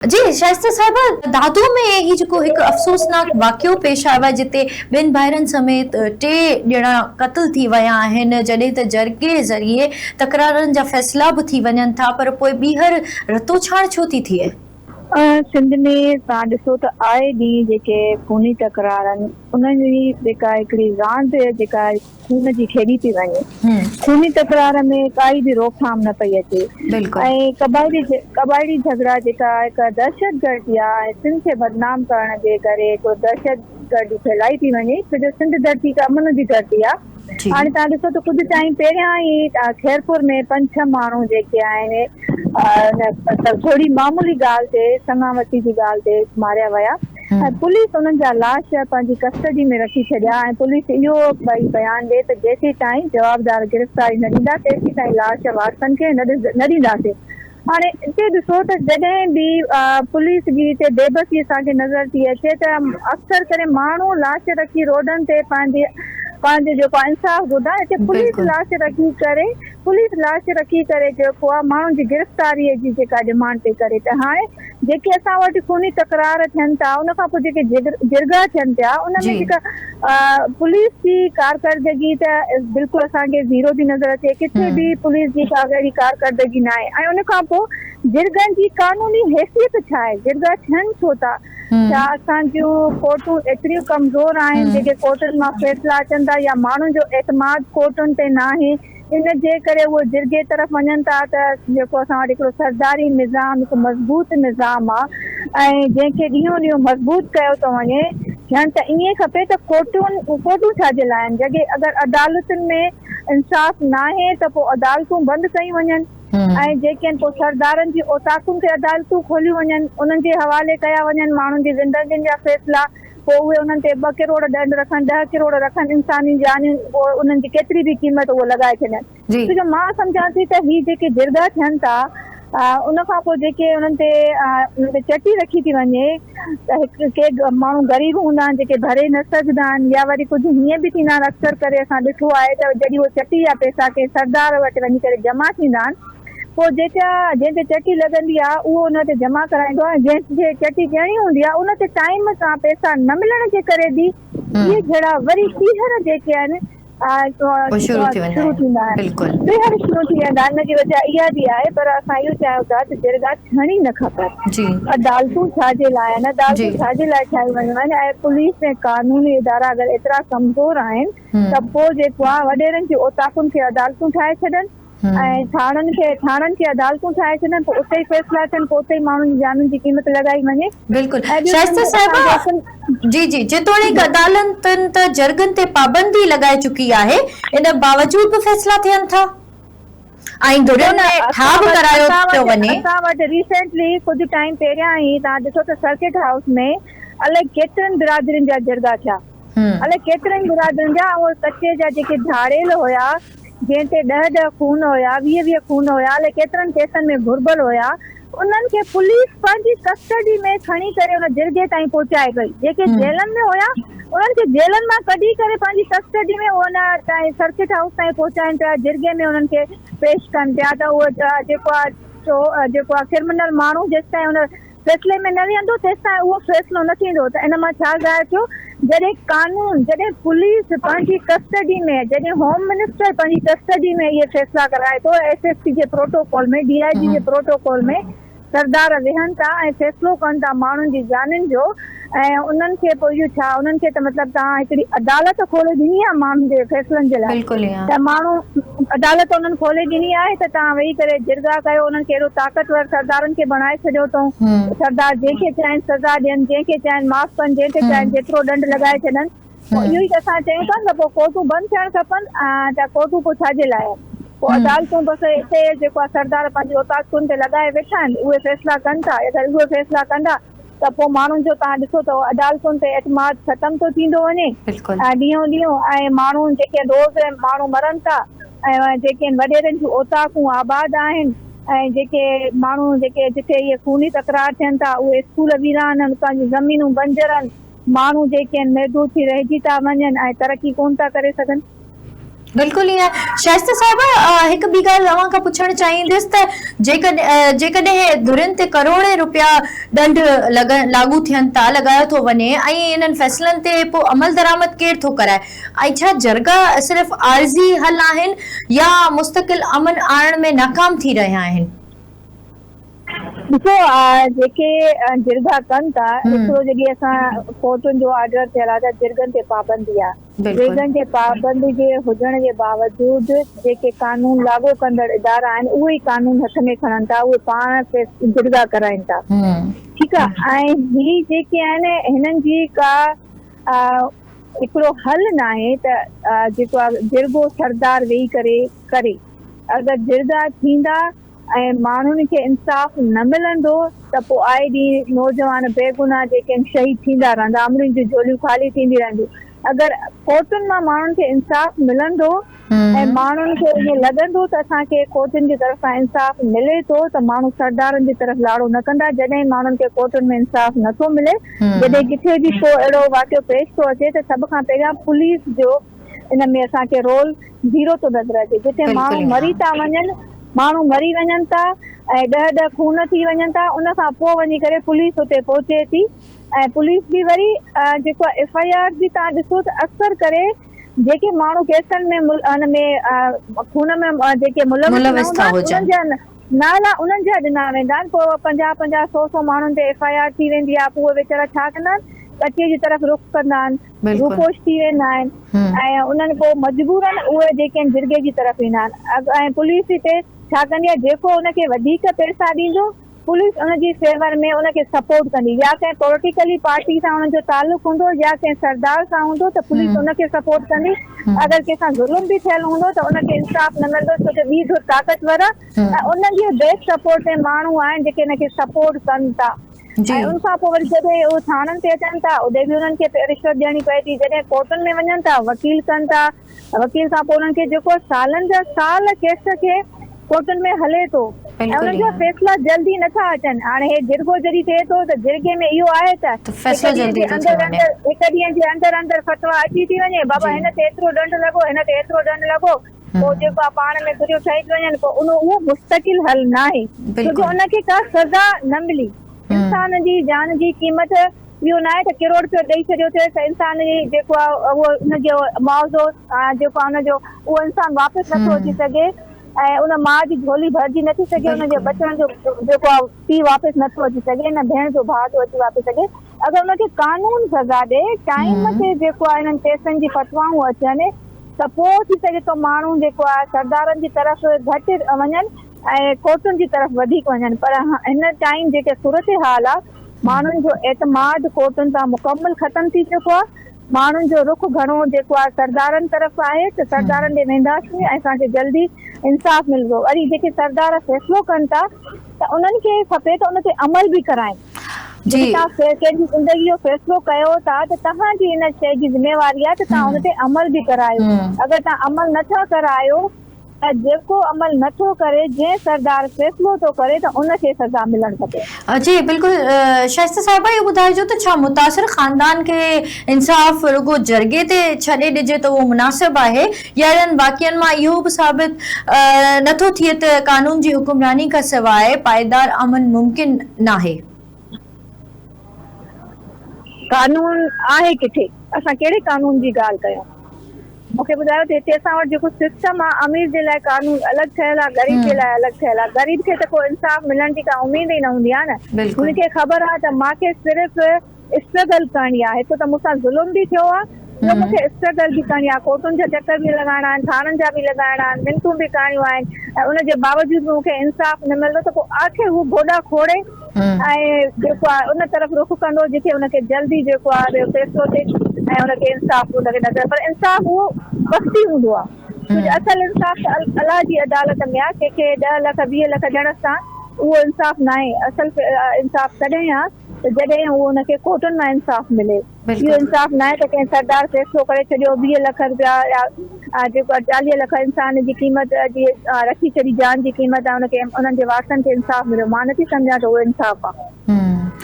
जी शाइस्ता साहिबा, दादू में ही जो एक अफ़सोसनाक वाक़ियो पेश आयो आहे जिते ॿिनि भाइरनि समेत टे ॼणा क़त्ल थी विया आहिनि, जॾहिं त जर्गे ज़रिए तकरारनि जा फ़ैसिला बि थी वञनि था, पर पोइ ॿीहर रतोछाड़ छो थी थिए? सिंध में तव्हां ॾिसो त आए ॾींहुं जेके खूनी तकरार आहिनि उन्हनि जी जेका हिकिड़ी रांदि जेका खून जी खेॾी थी वञे, खूनी तकरार में काई बि रोकथाम न पई अचे ऐं कबाइली झगड़ा जेका हिकु दहशतगर्दी आहे, सिंध खे बदनाम करण जे करे को दहशतगर्दी फैलाई थी वञे, छो जो सिंध धरती अमन जी धरती आहे। हाणे तव्हां ॾिसो त कुझु टाइम पहिरियां ई खैरपुर में 5-6 माण्हू जेके आहिनि थोड़ी मामूली ॻाल्हि ते समावती जी ॻाल्हि ते मारिया विया ऐं पुलिस उन्हनि जा लाश पंहिंजी कस्टडी में रखी छॾिया ऐं पुलिस इहो भई बयानु ॾे त जेसीं ताईं जवाबदार गिरफ़्तारी न ॾींदा तेसीं ताईं लाश वारसनि खे न ॾींदासीं। हाणे हिते ॾिसो त जॾहिं बि पुलिस जी हिते बेबसी असांखे नज़र थी अचे त अक्सर करे माण्हू लाश रखी रोडनि ते पंहिंजे जेको इंसाफ़ ॿुधा, हिते पुलिस लाश रखी करे जेको आहे माण्हुनि जी गिरफ़्तारीअ जी जेका डिमांड थी करे। त हाणे जेके असां वटि खूनी तकरार थियनि था उन खां पोइ जेके जिरगा थियनि पिया उनमें जेका पुलिस जी कारकर्दगी त बिल्कुलु असांखे ज़ीरो थी नज़र अचे, किथे बि पुलिस जी अहिड़ी कारकर्दगी न आहे। ऐं उन खां पोइ जिरगनि जी कानूनी हैसियत छा आहे, जिरगा थियनि छो था, छा असांजूं कोर्टूं एतिरियूं कमज़ोर आहिनि जेके कोर्टुनि मां फ़ैसिला अचनि था, या माण्हुनि जो एतमाद कोर्टुनि ते न आहे, इन जे करे उहे जिरगे तरफ़ वञनि था त जेको असां वटि हिकिड़ो सरदारी निज़ाम हिकु मज़बूत निज़ाम आहे ऐं जंहिंखे ॾींहों ॾींहों मज़बूत कयो थो वञे। ॼण त ईअं खपे त कोर्टूं छाजे लाइ आहिनि, जॾहिं अगरि अदालतुनि में इंसाफ़ न आहे त पोइ अदालतूं बंदि कयूं वञनि ऐं जेके आहिनि पोइ सरदारनि जी औताकुनि ते अदालतूं खोलियूं वञनि, उन्हनि जे हवाले कया वञनि माण्हुनि जी ज़िंदगियुनि जा फ़ैसिला, पोइ उहे उन्हनि ते 2 करोड़ दंड रखनि, 10 करोड़ रखनि, इंसानी जानियूं पोइ उन्हनि जी केतिरी बि क़ीमत उहो लॻाए छॾनि। छो मां सम्झां थी त ही जेके जिरगा थियनि था उन खां पोइ जेके उन्हनि ते चटी रखी थी वञे त के माण्हू ग़रीब हूंदा आहिनि जेके भरे न सघंदा आहिनि, या वरी कुझु हीअं बि थींदा आहिनि अक्सर करे असां ॾिठो आहे त जॾहिं उहे चटी जा पैसा के सरदार वटि वञी करे जमा थींदा आहिनि, पोइ जंहिंते चटी लॻंदी आहे उहो उन ते जमा कराईंदो आहे, जंहिंखे चटी ॾियणी हूंदी आहे उन ते टाइम सां पैसा न मिलण जे करे बि इहे जहिड़ा वरी ॿीहर जेके आहिनि शुरू थींदा आहिनि, ॿीहर शुरू थी वेंदा आहिनि। इनजी वजह इहा बि आहे, पर असां इहो चाहियूं था त जिरगा थियणी न खपनि। अदालतूं छाजे लाइ आहिनि, अदालतूं छाजे लाइ ठाहियूं वञूं आहिनि ऐं पुलिस ऐं कानूनी इदारा अगरि एतिरा कमज़ोर आहिनि त पोइ जेको आहे वॾेरनि जी औताकुनि खे अदालतूं ठाहे छॾनि ऐं थाणनि खे अदालतूं ठाहे छॾनि, पोइ उते ई फ़ैसिला थियनि, पोइ उते ई माण्हुनि जी जानुनि जी क़ीमत लॻाई वञे। बिल्कुलु शाइस्ता साहिबा, जी जेतोणीकि अदालतुनि त जर्गनि ते पाबंदी लॻाए चुकी आहे, इन बावजूद बि फ़ैसिला थियनि था ऐं दुरियुनि में ठाह बि करायो थो वञे। असां वटि रिसेंटली कुझु टाइम पहिरियां ई तव्हां ॾिसो त सर्किट हाउस में अलाए केतिरनि बिरादरियुनि जा जिरगा थिया, अलाए केतिरनि बिरादरियुनि जा, उहे कचे जा जेके झाड़ेल हुया जंहिं ते 10 खून हुया, 20 खून हुया, अलाए केतिरनि केसनि में घुर्बल हुया, उन्हनि खे पुलिस पंहिंजी कस्टडी में खणी करे उन जिरगे ताईं पहुचाए पई। जेके जेलनि में हुया उन्हनि खे जेलनि मां कढी करे पंहिंजी कस्टडी में उन ताईं सर्किट हाउस ताईं पहुचाइनि पिया, जिरगे में उन्हनि खे पेश कनि पिया त उहो जेको आहे क्रिमिनल माण्हू जेसिताईं उन फ़ैसिले में न वेहंदो तेसिताईं उहो फ़ैसिलो न थींदो। त इन मां छा ज़ाहिर थियो, जॾहिं पुलिस पंहिंजी कस्टडी में, जॾहिं होम मिनिस्टर पंहिंजी कस्टडी में इहे फ़ैसिला कराए थो, SSP जे प्रोटोकॉल में, DIG जे प्रोटोकॉल में सरदार वेहनि था ऐं फ़ैसिलो कनि था माण्हुनि जी जानुनि जो, ऐं उन्हनि खे पोइ इहो छा, उन्हनि खे त मतिलबु तव्हां हिकिड़ी अदालत खोले ॾिनी आहे माण्हुनि जे फ़ैसिलनि जे लाइ, त माण्हू अदालत उन्हनि खोले ॾिनी आहे त तव्हां वेही करे जिरगा कयो, उन्हनि खे एॾो ताक़तवर सरदारनि खे बणाए छॾियो अथऊं, सरदार जंहिंखे चाहिनि सज़ा ॾियनि, जंहिंखे चाहिनि माफ़ कनि, जंहिंखे चाहिनि जेतिरो दंड लॻाए छॾनि। इहो ई त असां चयूं था न, पोइ कोर्टूं बंदि थियणु खपनि, त कोर्टूं पोइ छाजे लाइ आहिनि, पोइ अदालतूं बसि हिते जेको आहे सरदार पंहिंजी औताकुनि ते लॻाए वेठा आहिनि, उहे फ़ैसिला कनि था। अगरि उहे फ़ैसिला कंदा त पोइ माण्हुनि जो तव्हां ॾिसो त अदालतुनि ते एतमाद ख़तमु थो थींदो वञे ॾींहों ॾींहों, ऐं माण्हू जेके रोज़ माण्हू मरनि था ऐं जेके वॾेरनि जूं औताकूं आबाद आहिनि ऐं जेके माण्हू जेके जिथे इहे खूनी तकरार थियनि था उहे स्कूल वीरान आहिनि, उतां जी ज़मीनूं बंजर आहिनि, माण्हू जेके आहिनि महदूद थी रहिजी था वञनि ऐं तरक़ी कोन था करे सघनि। बिल्कुल ही है शाइस्ता साहिबा हिकु ॿी ॻाल्हि तव्हां खां पुछणु चाहींदसि त जेकॾहिं धुरियुनि ते करोड़े रुपया ॾंढ लागू थियनि था लॻायो थो वञे ऐं इन्हनि फ़ैसिलनि ते पोइ अमल दरामद केरु थो कराए ऐं छा जरगा सिर्फ़ आर्ज़ी हल आहिनि या मुस्तक़िल अमन आणण में नाकाम थी रहिया आहिनि? ॾिसो जेके जिरगा कनि था हिकिड़ो जेकी असां कोर्टुनि जो ऑर्डर थियल आहे त जिरगनि ते पाबंदी आहे जिरगनि जे पाबंदी जे हुजण जे बावजूदि जेके कानून लागू कंदड़ इदारा आहिनि उहे ई कानून हथ में खणनि था उहे पाण जिरगा कराइनि था ठीकु आहे ऐं ॿी जेके आहिनि हिननि जी का हिकिड़ो हल न आहे त जेको आहे जिरगो सरदार वेही करे अगरि जिरगा थींदा ऐं माण्हुनि खे इंसाफ़ न मिलंदो त पोइ आए ॾींहुं नौजवान बेगुनाह जेके शहीद थींदा रहंदा अमरिन जूं झोलियूं ख़ाली थींदी रहंदियूं अगरि कोर्टुनि मां माण्हुनि खे इंसाफ़ मिलंदो ऐं माण्हुनि खे ईअं लॻंदो त असांखे कोर्टुनि जी तरफ़ां इंसाफ़ मिले थो त माण्हू सरदारनि जी तरफ़ लाड़ो न कंदा जॾहिं माण्हुनि खे कोर्टुनि में इंसाफ़ नथो मिले जॾहिं किथे बि को अहिड़ो वाक़ियो पेश थो अचे त सभ खां पहिरियां पुलिस जो इन में असांखे रोल ज़ीरो थो नज़र अचे जिथे माण्हू मरी था वञनि माण्हू मरी वञनि था ऐं 10 खून थी वञनि था उन खां पोइ वञी करे पुलिस हुते पहुचे थी ऐं पुलिस बि वरी जेको आहे FIR बि तव्हां ॾिसो त अक्सर करे जेके माण्हू केसनि में खून में जेके मुलविस उन्हनि जा नाला उन्हनि जा ॾिना वेंदा आहिनि पोइ 50-50 100 माण्हुनि ते FIR थी वेंदी आहे पोइ उहे वीचारा छा कंदा आहिनि कचीअ जी तरफ़ रुख कंदा आहिनि रूपोश थी वेंदा आहिनि ऐं उन्हनि पोइ मजबूरन उहे जेके आहिनि जिरगे जी तरफ़ ईंदा आहिनि ऐं पुलिस हिते छा कंदी आहे जेको उनखे वधीक पैसा ॾींदो पुलिस उनजी फेवर में उनखे सपोर्ट कंदी या कंहिं पॉलिटिकली पार्टी सां उनजो तालुक हूंदो या कंहिं सरदार सां हूंदो त पुलिस उनखे सपोर्ट कंदी अगरि कंहिंसां ज़ुल्म बि थियल हूंदो त उनखे इंसाफ़ न मिलंदो छो जो ॿी धुर ताक़तवर आहे ऐं उनजी बेस सपोर्ट ते माण्हू आहिनि जेके इनखे सपोर्ट कनि था ऐं उन खां पोइ वरी जॾहिं उहे थाणनि ते अचनि था उते बि उन्हनि खे रिश्वत ॾियणी पए थी जॾहिं कोर्टुनि में वञनि था वकील कनि था वकील खां पोइ उन्हनि खे जेको सालनि जा साल केस खे कोर्टुनि में हले थो ऐं उन्हनि जा फैसला जल्दी नथा अचनि हाणे हे जिरगो जॾहिं थिए थो त जिरगे में इहो आहे त हिकु ॾींहं जे अंदरि फतवा अची थी वञे बाबा हिन ते एतिरो ॾंढ लॻो हिन ते एतिरो ॾंढ लॻो पोइ जेको आहे पाण में घुरियूं ठही थी वञनि पोइ उहो मुस्तकिल हल न आहे छोजो उनखे का सज़ा न मिली इंसान जी जान जी क़ीमत इहो न आहे त किरोड़ रुपयो ॾेई छॾियो थिए त इंसान जी जेको आहे उहो उनजो मुआवज़ो जेको आहे उनजो उहो इंसान वापसि नथो अची सघे ऐं उन माउ जी झोली भरिजी नथी सघे उनजे बचण जो जेको आहे पीउ वापसि नथो अची सघे न भेण जो भाउ थो अची वापसि सघे अगरि उनखे कानून सज़ा ॾे टाइम ते जेको आहे इन्हनि केसनि जी फतवाऊं अचनि त पोइ थी सघे थो माण्हू जेको आहे सरदारनि जी तरफ़ घटि वञनि ऐं कोर्टुनि जी तरफ़ वधीक वञनि पर हिन टाइम जेके सूरत हाल आहे माण्हुनि जो एतमाद कोर्टुनि सां मुकमल ख़तम थी चुको आहे माण्हुनि जो रुख घणो जेको आहे सरदारनि तरफ़ आहे त सरदारनि ॾे वेंदासीं ऐं असांखे जल्दी इंसाफ़ मिलंदो वरी जेके सरदार फ़ैसिलो कनि था त उन्हनि खे खपे त उन ते अमल बि कराइनि तव्हां कंहिंजी ज़िंदगी जो फ़ैसिलो कयो था त तव्हांजी इन शइ जी ज़िम्मेवारी आहे त तव्हां उन ते अमल बि करायो अगरि तव्हां अमल नथा करायो त जेको अमल नथो करे जंहिं सरदार फ़ैसिलो थो करे त उनखे सज़ा मिलणु खपे जी बिल्कुलु शाइस्ता साहिबा इहो ॿुधाइजो त छा मुतासिर ख़ानदान खे इंसाफ़ रुगो जरगे ते छॾे ॾिजे त उहो मुनासिब आहे या इन्हनि वाक़िअनि मां इहो बि साबित नथो थिए त कानून जी हुकुमरानी खां सवाइ पाइदार अमन मुमकिन नाहे कानून आहे किथे असां कहिड़े कानून जी ॻाल्हि कयूं मूंखे ॿुधायो त हिते असां वटि जेको सिस्टम आहे अमीर जे लाइ कानून अलॻि ठहियल आहे ग़रीब जे लाइ अलॻि ठहियल आहे ग़रीब खे त को इंसाफ़ मिलण जी का उमेद ई न हूंदी आहे न हुनखे ख़बर आहे त मूंखे सिर्फ़ु स्ट्रगल करणी आहे हिकु त मूंसां ज़ुल्म बि थियो आहे ॿियो मूंखे स्ट्रगल बि करणी आहे कोर्टुनि जा चकर बि लॻाइणा आहिनि थाणनि जा बि लॻाइणा आहिनि मिनतूं बि करणियूं आहिनि ऐं उनजे बावजूदि बि मूंखे इंसाफ़ न मिलंदो त पोइ आख़िर हू गोॾा खोड़े ऐं जेको आहे उन तरफ़ रुख कंदो जिथे उनखे जल्दी जेको आहे फ़ैसिलो थिए ऐं उनखे इंसाफ़ उनखे नज़र पर इंसाफ़ उहो वक़्ती हूंदो आहे छोजो असल इंसाफ़ त अलाह जी अदालत में आहे कंहिंखे 10 लख 20 लख ॾियण सां उहो इंसाफ़ न आहे असल इंसाफ़ तॾहिं आहे त जॾहिं उहो उनखे कोर्टुनि मां इंसाफ़ मिले इहो इंसाफ़ न आहे त कंहिं सरदार फ़ैसिलो करे छॾियो 20 लख रुपया या जेको आहे 40 लख इंसान जी क़ीमत जी रखी छॾी जान जी क़ीमत आहे उनखे उन्हनि जे वारसनि खे इंसाफ़ मिलियो मां नथी सम्झां त उहो इंसाफ़ आहे